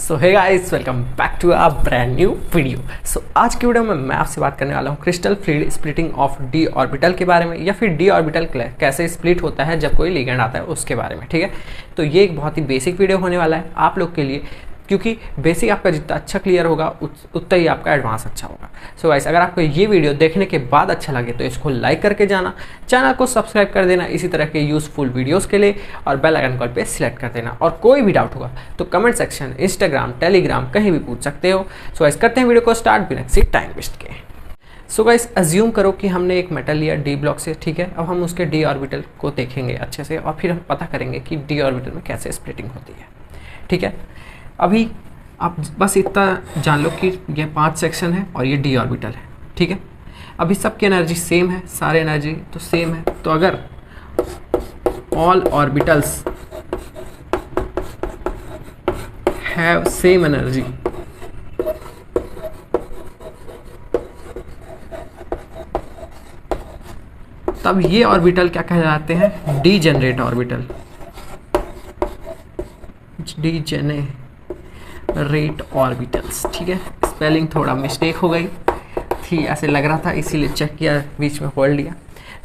So hey guys, welcome back to a brand new video. So आज की video में मैं आपसे बात करने वाला हूँ crystal fluid splitting of D orbital के बारे में, या फिर डी ऑर्बिटल कैसे स्प्लिट होता है जब कोई लिगेंड आता है उसके बारे में। ठीक है, तो ये एक बहुत ही बेसिक वीडियो होने वाला है आप लोग के लिए, क्योंकि बेसिक आपका जितना अच्छा क्लियर होगा उतना ही आपका एडवांस अच्छा होगा। सो गाइस, अगर आपको ये वीडियो देखने के बाद अच्छा लगे तो इसको लाइक करके जाना, चैनल को सब्सक्राइब कर देना इसी तरह के यूजफुल वीडियोस के लिए, और बेल आइकन कॉल पे सिलेक्ट कर देना। और कोई भी डाउट होगा तो कमेंट सेक्शन, इंस्टाग्राम, टेलीग्राम कहीं भी पूछ सकते हो। सो गाइस, करते हैं वीडियो को स्टार्ट बिना किसी टाइम वेस्ट के। सो गाइस, अज्यूम करो कि हमने एक मेटल लिया डी ब्लॉक से। ठीक है, अब हम उसके डी ऑर्बिटल को देखेंगे अच्छे से और फिर हम पता करेंगे कि डी ऑर्बिटल में कैसे स्प्लिटिंग होती है। ठीक है, अभी आप बस इतना जान लो कि ये 5 सेक्शन है और ये डी ऑर्बिटल है। ठीक है, अभी सबकी एनर्जी सेम है, सारे एनर्जी तो सेम है। तो अगर all orbitals have same energy, तब ये ऑर्बिटल क्या कहलाते हैं? Degenerate orbital. Degenerate orbitals. ठीक है, स्पेलिंग थोड़ा मिस्टेक हो गई थी, ऐसे लग रहा था, इसीलिए चेक किया, बीच में होल्ड लिया।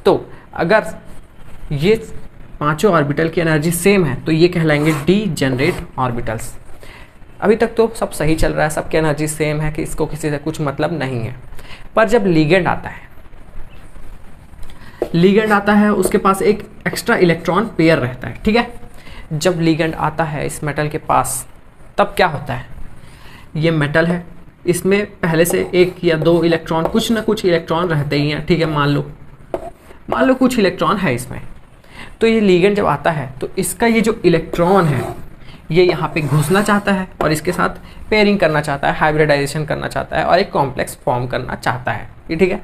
तो अगर ये पांचों ऑर्बिटल की एनर्जी सेम है तो ये कहलाएंगे डीजेनरेट ऑर्बिटल्स। अभी तक तो सब सही चल रहा है, सबकी एनर्जी सेम है कि इसको किसी से कुछ मतलब नहीं है। पर जब लिगेंड आता है उसके पास एक एक्स्ट्रा इलेक्ट्रॉन पेयर रहता है। ठीक है, जब लिगेंड आता है इस मेटल के पास तब क्या होता है? ये मेटल है, इसमें पहले से एक या दो इलेक्ट्रॉन, कुछ ना कुछ इलेक्ट्रॉन रहते ही हैं। ठीक है, मान लो कुछ इलेक्ट्रॉन है इसमें। तो ये लिगेंड जब आता है तो इसका ये जो इलेक्ट्रॉन है ये यहाँ पे घुसना चाहता है और इसके साथ पेयरिंग करना चाहता है, हाइब्रिडाइजेशन करना चाहता है और एक कॉम्प्लेक्स फॉर्म करना चाहता है। ये ठीक है,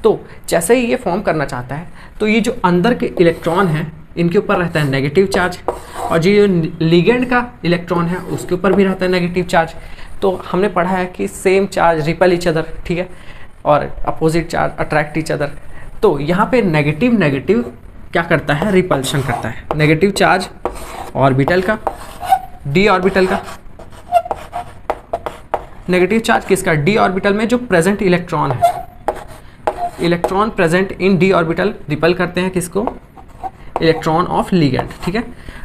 तो जैसे ही ये फॉर्म करना चाहता है तो ये जो अंदर के इलेक्ट्रॉन हैं इनके ऊपर रहता है नेगेटिव चार्ज, और जो लिगेंड का इलेक्ट्रॉन है उसके ऊपर भी रहता है नेगेटिव चार्ज। तो हमने पढ़ा है कि same charge ripple each other. ठीक है, और opposite charge attract each other. तो यहाँ पे नेगेटिव नेगेटिव क्या करता है? रिपल्शन करता है। नेगेटिव चार्ज ऑर्बिटल का, डी ऑर्बिटल का, नेगेटिव चार्ज किसका? डी ऑर्बिटल में जो प्रेजेंट इलेक्ट्रॉन है, electron present in D orbital ripple करते हैं किसको? Electron of ligand. ठीक है,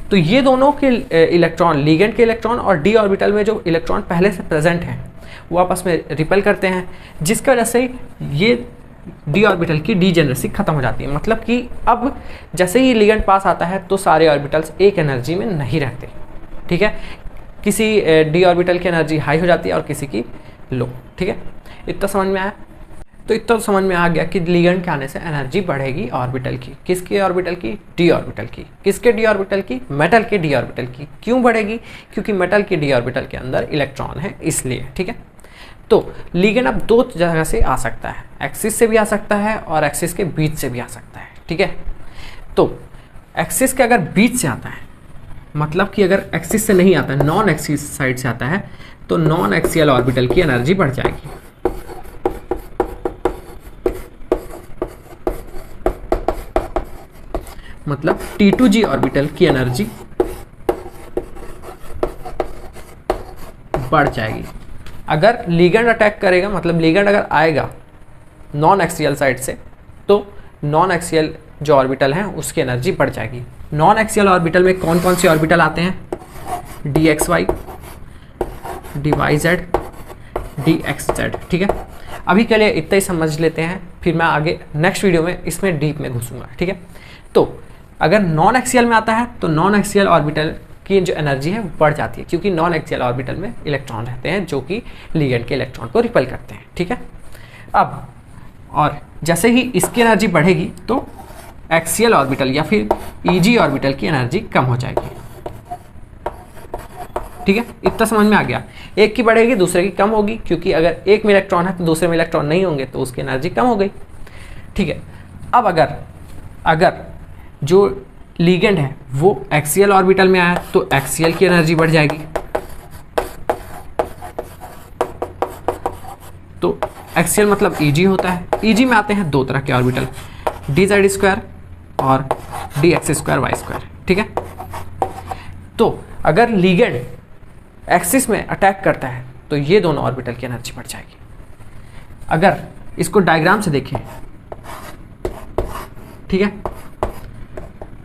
तो ये दोनों के इलेक्ट्रॉन, लिगेंड के इलेक्ट्रॉन और डी ऑर्बिटल में जो इलेक्ट्रॉन पहले से प्रेजेंट हैं वो आपस में रिपल करते हैं, जिसकी वजह से ये डी ऑर्बिटल की डीजेनरेसी खत्म हो जाती है। मतलब कि अब जैसे ही लिगेंड पास आता है तो सारे ऑर्बिटल्स एक एनर्जी में नहीं रहते। ठीक है, किसी डी ऑर्बिटल की एनर्जी हाई हो जाती है और किसी की लो। ठीक है, इतना समझ में आया? तो इतना तो समझ में आ गया कि लिगेंड के आने से एनर्जी बढ़ेगी ऑर्बिटल की। किसके ऑर्बिटल की? डी ऑर्बिटल की। किसके डी ऑर्बिटल की? मेटल के डी ऑर्बिटल की। क्यों बढ़ेगी? क्योंकि मेटल के डी ऑर्बिटल के अंदर इलेक्ट्रॉन है, इसलिए। ठीक है, तो लिगेंड अब दो जगह से आ सकता है, एक्सिस से भी आ सकता है और एक्सिस के बीच से भी आ सकता है। ठीक है, तो एक्सिस के अगर बीच से आता है, मतलब कि अगर एक्सिस से नहीं आता है, नॉन एक्सिस साइड से आता है, तो नॉन एक्सियल ऑर्बिटल की एनर्जी बढ़ जाएगी। मतलब T2G ऑर्बिटल की एनर्जी बढ़ जाएगी। अगर लिगेंड अटैक करेगा, मतलब लिगेंड अगर आएगा नॉन एक्सियल साइड से, तो नॉन एक्सियल जो ऑर्बिटल है उसकी एनर्जी बढ़ जाएगी। नॉन एक्सियल ऑर्बिटल में कौन कौन से ऑर्बिटल आते हैं? DXY, DYZ, DXZ। ठीक है, अभी के लिए इतना ही समझ लेते हैं, फिर मैं आगे नेक्स्ट वीडियो में इसमें डीप में घुसूंगा। ठीक है, तो अगर नॉन एक्सियल में आता है तो नॉन एक्सियल ऑर्बिटल की जो एनर्जी है वो बढ़ जाती है, क्योंकि नॉन एक्सियल ऑर्बिटल में इलेक्ट्रॉन रहते हैं जो कि लिगेंड के इलेक्ट्रॉन को रिपल करते हैं। ठीक है, अब और जैसे ही इसकी एनर्जी बढ़ेगी तो एक्सियल ऑर्बिटल या फिर EG ऑर्बिटल की एनर्जी कम हो जाएगी। ठीक है, इतना समझ में आ गया? एक की बढ़ेगी दूसरे की कम होगी, क्योंकि अगर एक में इलेक्ट्रॉन है तो दूसरे में इलेक्ट्रॉन नहीं होंगे तो उसकी एनर्जी कम हो गई। ठीक है, अब अगर जो लिगेंड है वो एक्सियल ऑर्बिटल में आया तो एक्सियल की एनर्जी बढ़ जाएगी। तो एक्सियल मतलब EG होता है। EG में आते हैं दो तरह के ऑर्बिटल, DZ² और DX² Y²। ठीक है, तो अगर लिगेंड एक्सिस में अटैक करता है तो ये दोनों ऑर्बिटल की एनर्जी बढ़ जाएगी। अगर इसको डायग्राम से देखें, ठीक है,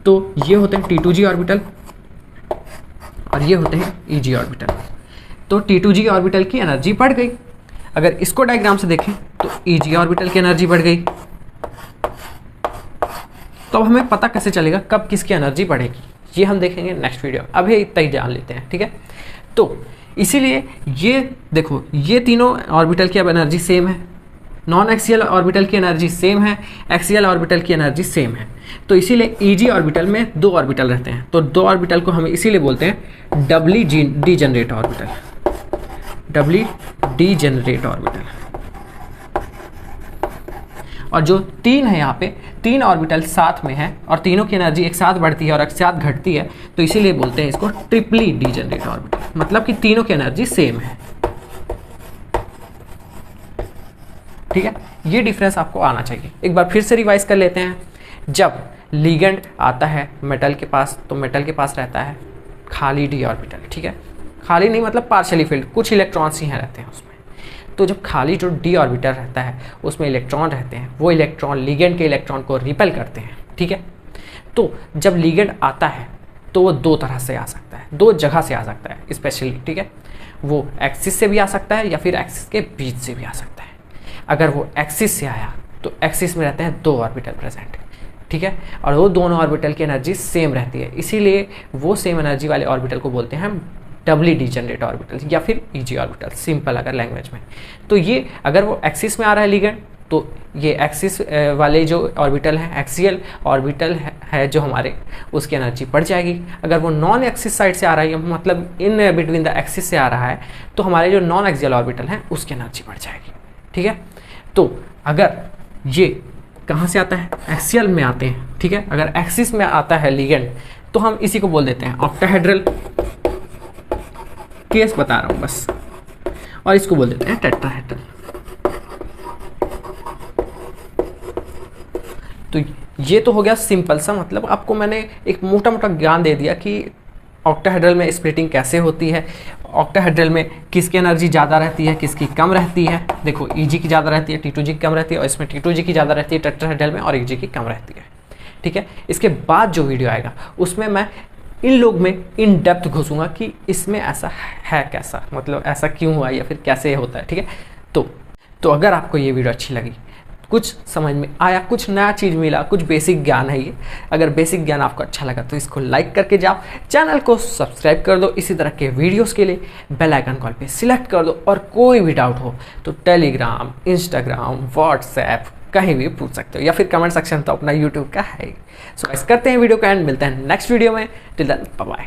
तो ये होते हैं T2G ऑर्बिटल और ये होते हैं EG ऑर्बिटल। तो T2G ऑर्बिटल की एनर्जी बढ़ गई। अगर इसको डायग्राम से देखें तो EG ऑर्बिटल की एनर्जी बढ़ गई। तो अब हमें पता कैसे चलेगा कब किसकी एनर्जी बढ़ेगी, ये हम देखेंगे नेक्स्ट वीडियो। अभी इतना ही जान लेते हैं, ठीक है। तो इसीलिए ये देखो, ये तीनों ऑर्बिटल की अब एनर्जी सेम है, नॉन एक्सियल ऑर्बिटल की एनर्जी सेम है, एक्सियल ऑर्बिटल की एनर्जी सेम है। तो इसीलिए EG ऑर्बिटल में 2 ऑर्बिटल रहते हैं, तो 2 ऑर्बिटल को हम इसीलिए बोलते हैं डबली डीजेनरेट ऑर्बिटल, डबली डीजेनरेट ऑर्बिटल। और जो 3 है यहाँ पे, 3 ऑर्बिटल साथ में है और तीनों की एनर्जी एक साथ बढ़ती है और एक साथ घटती है, तो इसीलिए बोलते हैं इसको ट्रिपली डीजेनरेट ऑर्बिटल, मतलब कि तीनों की एनर्जी सेम है, ठीक है। ये डिफरेंस आपको आना चाहिए। एक बार फिर से रिवाइज कर लेते हैं। जब लिगेंड आता है मेटल के पास, तो मेटल के पास रहता है खाली d ऑर्बिटल, ठीक है, खाली नहीं मतलब पार्शियली फिल्ड, कुछ इलेक्ट्रॉन्स ही हैं रहते हैं उसमें। तो जब खाली जो d ऑर्बिटल रहता है उसमें इलेक्ट्रॉन रहते हैं, वो इलेक्ट्रॉन लिगेंड के इलेक्ट्रॉन को रिपेल करते हैं, ठीक है। तो जब लिगेंड आता है तो वो 2 तरह से आ सकता है, 2 जगह से आ सकता है स्पेशली, ठीक है। वो एक्सिस से भी आ सकता है या फिर एक्सिस के बीच से भी आ सकता है। अगर वो एक्सिस से आया तो एक्सिस में रहते हैं 2 ऑर्बिटल प्रेजेंट, ठीक है, और वो दोनों ऑर्बिटल की एनर्जी सेम रहती है, इसीलिए वो सेम एनर्जी वाले ऑर्बिटल को बोलते हैं हम डबली डीजेनरेट ऑर्बिटल या फिर EG ऑर्बिटल, सिंपल अगर लैंग्वेज में। तो ये अगर वो एक्सिस में आ रहा है लिगेंड, तो ये एक्सिस वाले जो ऑर्बिटल हैं, एक्सियल ऑर्बिटल है जो हमारे, उसकी एनर्जी बढ़ जाएगी। अगर वो नॉन एक्सिस साइड से आ रहा है, मतलब इन बिटवीन द एक्सिस से आ रहा है, तो हमारे जो नॉन एक्सियल ऑर्बिटल हैं उसकी एनर्जी बढ़ जाएगी, ठीक है। तो अगर ये कहाँ से आता है, एक्सियल में आते हैं, ठीक है। अगर एक्सिस में आता है लिगेंड तो हम इसी को बोल देते हैं ऑक्टाहेड्रल, केस बता रहा हूँ बस, और इसको बोल देते हैं टेट्राहेड्रल। तो ये तो हो गया सिंपल सा, मतलब आपको मैंने एक मोटा मोटा ज्ञान दे दिया कि ऑक्टाहेड्रल में स्प्लिटिंग कैसे होती है, ऑक्टाहेड्रल में किसकी एनर्जी ज़्यादा रहती है, किसकी कम रहती है। देखो EG की ज़्यादा रहती है, T2G की कम रहती है, और इसमें T2G की ज़्यादा रहती है टेट्राहेड्रल में, और EG की कम रहती है, ठीक है। इसके बाद जो वीडियो आएगा उसमें मैं इन लोग में इन डेप्थ घुसूंगा कि इसमें ऐसा है कैसा, मतलब ऐसा क्यों हुआ या फिर कैसे होता है, ठीक है। तो अगर आपको ये वीडियो अच्छी लगी, कुछ समझ में आया, कुछ नया चीज़ मिला, कुछ बेसिक ज्ञान है ये, अगर बेसिक ज्ञान आपको अच्छा लगा तो इसको लाइक करके जाओ, चैनल को सब्सक्राइब कर दो। इसी तरह के वीडियोस के लिए बेल आइकन कॉल पे सिलेक्ट कर दो, और कोई भी डाउट हो तो टेलीग्राम, इंस्टाग्राम, व्हाट्सएप कहीं भी पूछ सकते हो, या फिर कमेंट सेक्शन तो अपना यूट्यूब का है। सो गाइस करते हैं वीडियो का एंड, मिलते हैं नेक्स्ट वीडियो में। Till then bye bye.